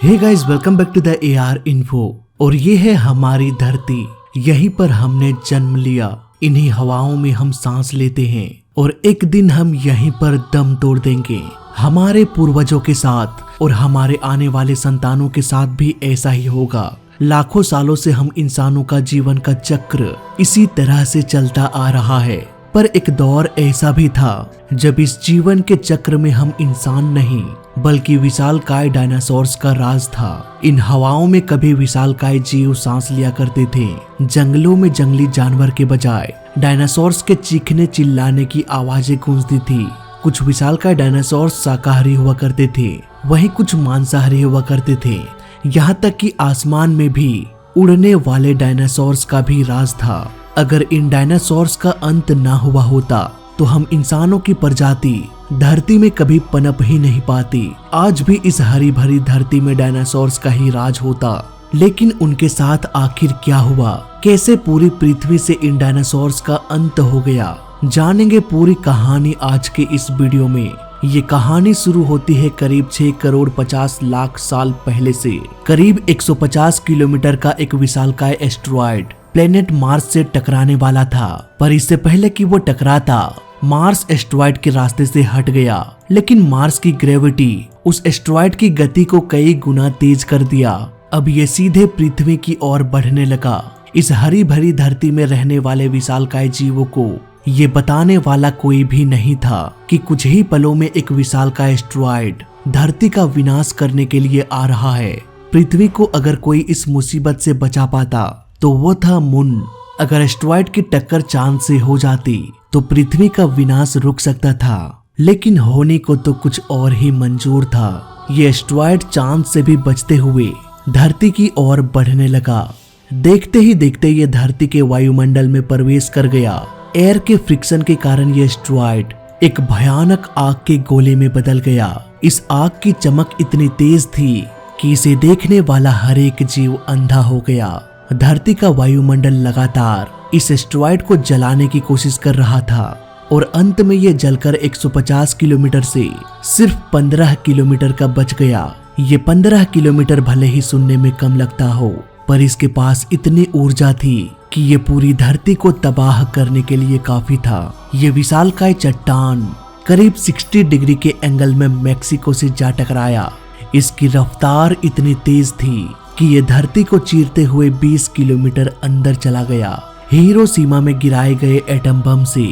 Hey guys, welcome back to the AR info. और ये है हमारी धरती, यहीं पर हमने जन्म लिया। इन्हीं हवाओं में हम सांस लेते हैं और एक दिन हम यहीं पर दम तोड़ देंगे। हमारे पूर्वजों के साथ और हमारे आने वाले संतानों के साथ भी ऐसा ही होगा। लाखों सालों से हम इंसानों का जीवन का चक्र इसी तरह से चलता आ रहा है। पर एक दौर ऐसा भी था जब इस जीवन के चक्र में हम इंसान नहीं बल्कि विशालकाय डायनासोर्स का राज था। इन हवाओं में कभी विशालकाय जीव सांस लिया करते थे। जंगलों में जंगली जानवर के बजाय डायनासोर्स के चीखने चिल्लाने की आवाजें गूंजती थी। कुछ विशालकाय डायनासोर्स शाकाहारी हुआ करते थे, वहीं कुछ मांसाहारी हुआ करते थे। यहाँ तक कि आसमान में भी उड़ने वाले डायनासोर्स का भी राज था। अगर इन डायनासोर्स का अंत ना हुआ होता तो हम इंसानों की प्रजाति धरती में कभी पनप ही नहीं पाती। आज भी इस हरी भरी धरती में डायनासोर्स का ही राज होता। लेकिन उनके साथ आखिर क्या हुआ, कैसे पूरी पृथ्वी से इन डायनासोर्स का अंत हो गया, जानेंगे पूरी कहानी आज के इस वीडियो में। ये कहानी शुरू होती है करीब 6 करोड़ 50 लाख साल पहले से। करीब 150 किलोमीटर का एक विशालकाय एस्टेरॉयड प्लेनेट मार्स से टकराने वाला था। पर इससे पहले कि वो टकराता, मार्स एस्टेरॉयड के रास्ते से हट गया। लेकिन मार्स की ग्रेविटी उस एस्टेरॉयड की गति को कई गुना तेज कर दिया। अब ये सीधे पृथ्वी की ओर बढ़ने लगा। इस हरी भरी धरती में रहने वाले विशालकाय जीवों को ये बताने वाला कोई भी नहीं था कि कुछ ही पलों में एक विशालकाय एस्टेरॉयड धरती का विनाश करने के लिए आ रहा है। पृथ्वी को अगर कोई इस मुसीबत से बचा पाता तो वो था मून। अगर एस्टेरॉयड की टक्कर चांद से हो जाती तो पृथ्वी का विनाश रुक सकता था। लेकिन होने को तो कुछ और ही मंजूर था। ये एस्टेरॉयड चांद से भी बचते हुए धरती की ओर बढ़ने लगा। देखते ही देखते ये धरती के वायुमंडल में प्रवेश कर गया। एयर के फ्रिक्शन के कारण ये एस्टेरॉयड एक भयानक आग के गोले में बदल गया। इस आग की चमक इतनी तेज थी कि इसे देखने वाला हर एक जीव अंधा हो गया। धरती का वायुमंडल लगातार इस एस्टेरॉयड को जलाने की कोशिश कर रहा था और अंत में ये जलकर 150 किलोमीटर से सिर्फ 15 किलोमीटर का बच गया। ये 15 किलोमीटर भले ही सुनने में कम लगता हो, पर इसके पास इतनी ऊर्जा थी कि ये पूरी धरती को तबाह करने के लिए काफी था। ये विशालकाय चट्टान करीब 60 डिग्री के एंगल में मेक्सिको से जा टकराया। इसकी रफ्तार इतनी तेज थी कि ये धरती को चीरते हुए 20 किलोमीटर अंदर चला गया। हिरोशिमा में गिराए गए एटम बम से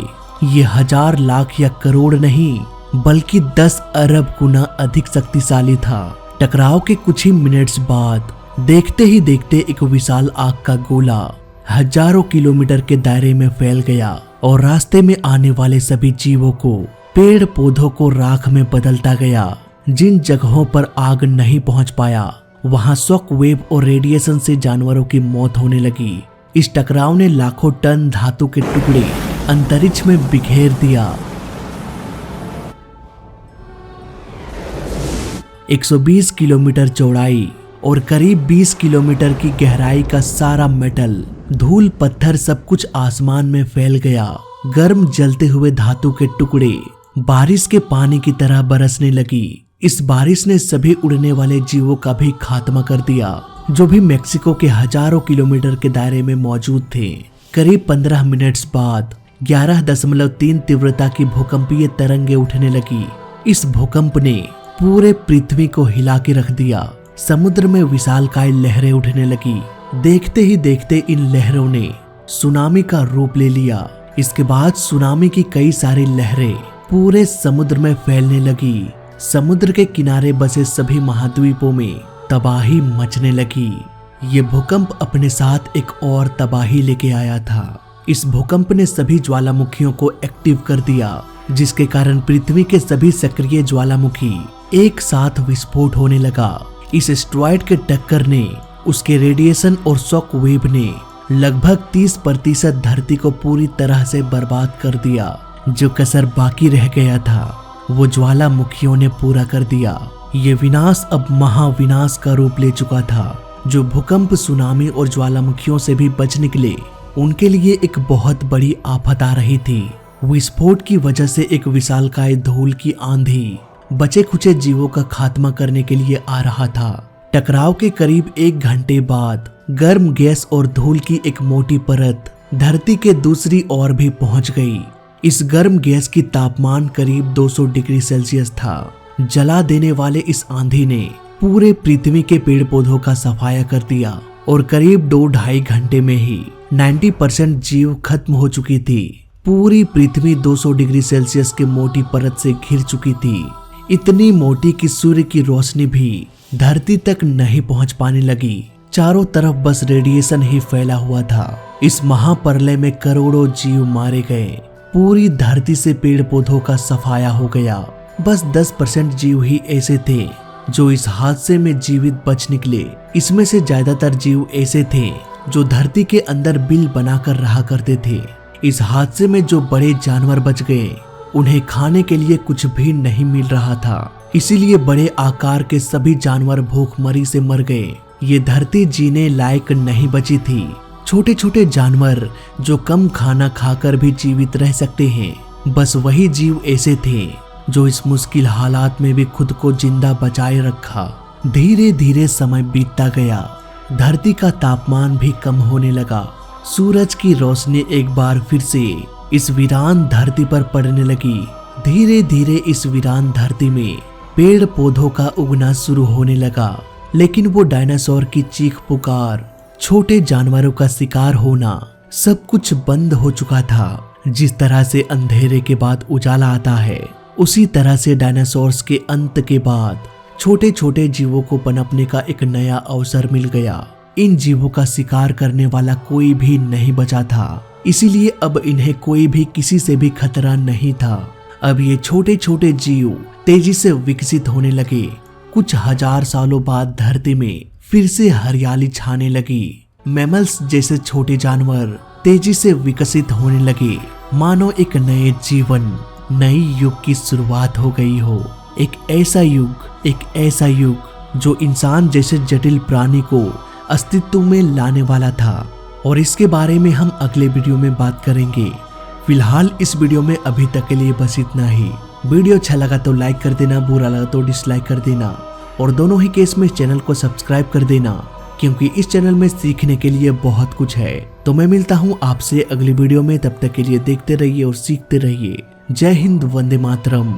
ये 1000 लाख या करोड़ नहीं बल्कि 10 अरब गुना अधिक शक्तिशाली था। टकराव के कुछ ही मिनट्स बाद देखते ही देखते एक विशाल आग का गोला हजारों किलोमीटर के दायरे में फैल गया और रास्ते में आने वाले सभी जीवों को, पेड़ पौधों को राख में बदलता गया। जिन जगहों पर आग नहीं पहुंच पाया वहां शॉक वेव और रेडिएशन से जानवरों की मौत होने लगी। इस टकराव ने लाखों टन धातु के टुकड़े अंतरिक्ष में बिखेर दिया। 120 किलोमीटर चौड़ाई और करीब 20 किलोमीटर की गहराई का सारा मेटल, धूल, पत्थर सब कुछ आसमान में फैल गया। गर्म जलते हुए धातु के टुकड़े बारिश के पानी की तरह बरसने लगी। इस बारिश ने सभी उड़ने वाले जीवों का भी खात्मा कर दिया जो भी मेक्सिको के हजारों किलोमीटर के दायरे में मौजूद थे। करीब 15 मिनट्स बाद 11.3 तीव्रता की भूकंपीय तरंगें उठने लगी। इस भूकंप ने पूरे पृथ्वी को हिला के रख दिया। समुद्र में विशालकाय लहरें उठने लगी। देखते ही देखते इन लहरों ने सुनामी का रूप ले लिया। इसके बाद सुनामी की कई सारी लहरें पूरे समुद्र में फैलने लगी। समुद्र के किनारे बसे सभी महाद्वीपों में तबाही मचने लगी। ये भूकंप अपने साथ एक और तबाही लेके आया था। इस भूकंप ने सभी ज्वालामुखियों को एक्टिव कर दिया, जिसके कारण पृथ्वी के सभी सक्रिय ज्वालामुखी एक साथ विस्फोट होने लगा। इस एस्टेरॉयड के टक्कर ने, उसके रेडिएशन और शॉक वेव ने लगभग 30% धरती को पूरी तरह से बर्बाद कर दिया। जो कसर बाकी रह गया था वो ज्वालामुखियों ने पूरा कर दिया। ये विनाश अब महाविनाश का रूप ले चुका था। जो भूकंप, सुनामी और ज्वालामुखियों से भी बच निकले, उनके लिए एक बहुत बड़ी आफत आ रही थी। विस्फोट की वजह से एक विशालकाय धूल की आंधी बचे खुचे जीवों का खात्मा करने के लिए आ रहा था। टकराव के करीब 1 घंटे बाद गर्म गैस और धूल की एक मोटी परत धरती के दूसरी ओर भी पहुंच गई। इस गर्म गैस की तापमान करीब 200 डिग्री सेल्सियस था। जला देने वाले इस आंधी ने पूरे पृथ्वी के पेड़ पौधों का सफाया कर दिया और करीब 2-2.5 घंटे में ही 90% जीव खत्म हो चुकी थी। पूरी पृथ्वी 200 डिग्री सेल्सियस के मोटी परत से घिर चुकी थी, इतनी मोटी कि सूर्य की रोशनी भी धरती तक नहीं पहुंच पाने लगी। चारों तरफ बस रेडिएशन ही फैला हुआ था। इस महाप्रलय में करोड़ों जीव मारे गए। पूरी धरती से पेड़ पौधों का सफाया हो गया। बस 10% जीव ही ऐसे थे जो इस हादसे में जीवित बच निकले। इसमें से ज्यादातर जीव ऐसे थे जो धरती के अंदर बिल बनाकर रहा करते थे। इस हादसे में जो बड़े जानवर बच गए, उन्हें खाने के लिए कुछ भी नहीं मिल रहा था, इसीलिए बड़े आकार के सभी जानवर भूखमरी से मर गए। ये धरती जीने लायक नहीं बची थी। छोटे छोटे जानवर जो कम खाना खाकर भी जीवित रह सकते हैं, बस वही जीव ऐसे थे जो इस मुश्किल हालात में भी खुद को जिंदा बचाए रखा। धीरे धीरे समय बीतता गया। धरती का तापमान भी कम होने लगा। सूरज की रोशनी एक बार फिर से इस वीरान धरती पर पड़ने लगी। धीरे धीरे इस वीरान धरती में पेड़ पौधों का उगना शुरू होने लगा, लेकिन वो डायनासोर की चीख पुकार, छोटे जानवरों का शिकार होना, सब कुछ बंद हो चुका था। जिस तरह से अंधेरे के बाद उजाला आता है, उसी तरह से डायनासोर्स के अंत के बाद छोटे छोटे जीवों को पनपने का एक नया अवसर मिल गया। इन जीवों का शिकार करने वाला कोई भी नहीं बचा था, इसीलिए अब इन्हें कोई भी किसी से भी खतरा नहीं था। अब ये छोटे छोटे जीव तेजी से विकसित होने लगे। कुछ हजार सालों बाद धरती में फिर से हरियाली छाने लगी। मैमल्स जैसे छोटे जानवर तेजी से विकसित होने लगे, मानो एक नए जीवन, नई युग की शुरुआत हो गई हो। एक ऐसा युग जो इंसान जैसे जटिल प्राणी को अस्तित्व में लाने वाला था। और इसके बारे में हम अगले वीडियो में बात करेंगे। फिलहाल इस वीडियो में अभी तक के लिए बस इतना ही। वीडियो अच्छा लगा तो लाइक कर देना, बुरा लगा तो डिसलाइक कर देना, और दोनों ही केस में चैनल को सब्सक्राइब कर देना, क्योंकि इस चैनल में सीखने के लिए बहुत कुछ है। तो मैं मिलता हूँ आपसे अगली वीडियो में। तब तक के लिए देखते रहिए और सीखते रहिए। जय हिंद, वंदे मातरम।